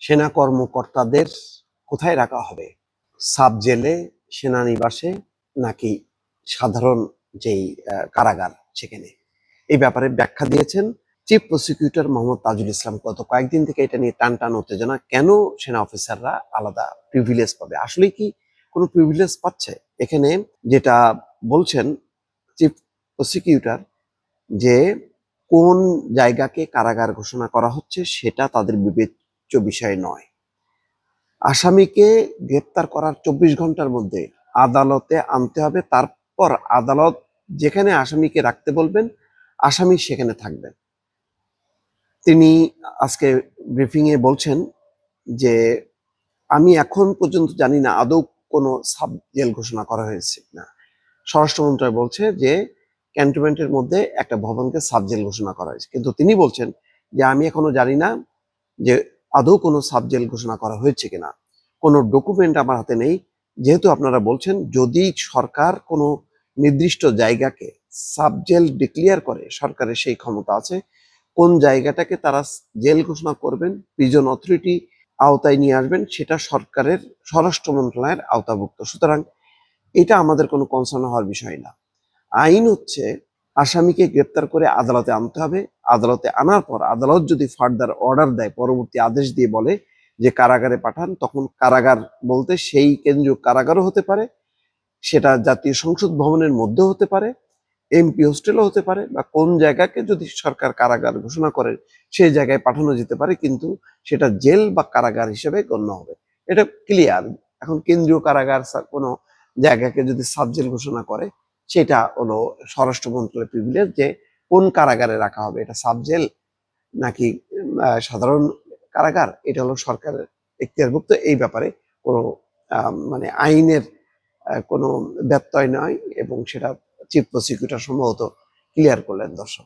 সেনা কর্মকর্তাদের কোথায় রাখা হবে? সাব জেলে, সেনানিবাসে, নাকি সাধারণ যেই কারাগার সেখানে? এই ব্যাপারে ব্যাখ্যা দিয়েছেন চিফ প্রসিকিউটর মোহাম্মদ তাজুল ইসলাম। গত কয়েকদিন থেকে এটা নিয়ে টান টান উত্তেজনা। কেন সেনা অফিসাররা আলাদা প্রিভিলেজ পাবে? আসলে কি কোনো প্রিভিলেজ পাচ্ছে? এখানে যেটা বলছেন চিফ প্রসিকিউটর, যে কোন জায়গাকে কারাগার ঘোষণা করা হচ্ছে সেটা তাদের বিবেচ্য বিষয় নয়। আসামিকে গ্রেপ্তার করার ২৪ ঘন্টার মধ্যে আদালতে আনতে হবে, তারপর আদালত যেখানে আসামিকে রাখতে বলবেন আসামি সেখানে থাকবেন। তিনি আজকে ব্রিফিংয়ে বলছেন যে আমি এখন পর্যন্ত জানি না আদৌ কোনো সাব জেল ঘোষণা করা হয়েছে না। স্বরাষ্ট্র মন্ত্রণালয় বলছে যে ক্যান্টনমেন্টের মধ্যে একটা ভবনকে সাব জেল ঘোষণা করা হয়েছে, কিন্তু তিনি বলছেন যে আমি এখনো জানি না যে আদৌ কোনো সাব জেল ঘোষণা করা হয়েছে কিনা। কোনো ডকুমেন্ট আমার হাতে নেই। যেহেতু আপনারা বলছেন যদি সরকার কোনো নির্দিষ্ট জায়গাকে সাব জেল ডিক্লেয়ার করে, সরকারের সেই ক্ষমতা আছে, কোন জায়গাটাকে তারা জেল ঘোষণা করবেন, প্রিজন অথরিটি আওতায় নিয়ে আসবেন, সেটা সরকারের স্বরাষ্ট্র মন্ত্রণালয়ের আওতাভুক্ত। সুতরাং এটা আমাদের কোনো কনসার্ন হওয়ার বিষয় না। আইন হচ্ছে আসামিকে গ্রেপ্তার করে আদালতে আনতে হবে। আদালতে আনার পর আদালত যদি ফার্দার অর্ডার দেয়, পরবর্তী আদেশ দিয়ে বলে যে কারাগারে পাঠান, তখন কারাগার বলতে সেই কেন্দ্রীয় কারাগারও হতে পারে, সেটা জাতীয় সংসদ ভবনের মধ্যে হতে পারে, এমপি হোস্টেলও হতে পারে, বা কোন জায়গাকে যদি সরকার কারাগার ঘোষণা করে সেই জায়গায় পাঠানো যেতে পারে, কিন্তু সেটা জেল বা কারাগার হিসেবে গণ্য হবে। এটা ক্লিয়ার। এখন কেন্দ্রীয় কারাগার কোনো জায়গাকে যদি সাব জেল ঘোষণা করে, সেটা হলো স্বরাষ্ট্র মন্ত্রণালয়ের প্রিভিলেজ যে কোন কারাগারে রাখা হবে, এটা সাব জেল নাকি সাধারণ কারাগার, এটা হলো সরকারের এখতিয়ারভুক্ত। এই ব্যাপারে কোনো মানে আইনের কোনো ব্যত্যয় নয়, এবং সেটা চিফ প্রসিকিউটর সম্ভবত ক্লিয়ার করলেন। দর্শক।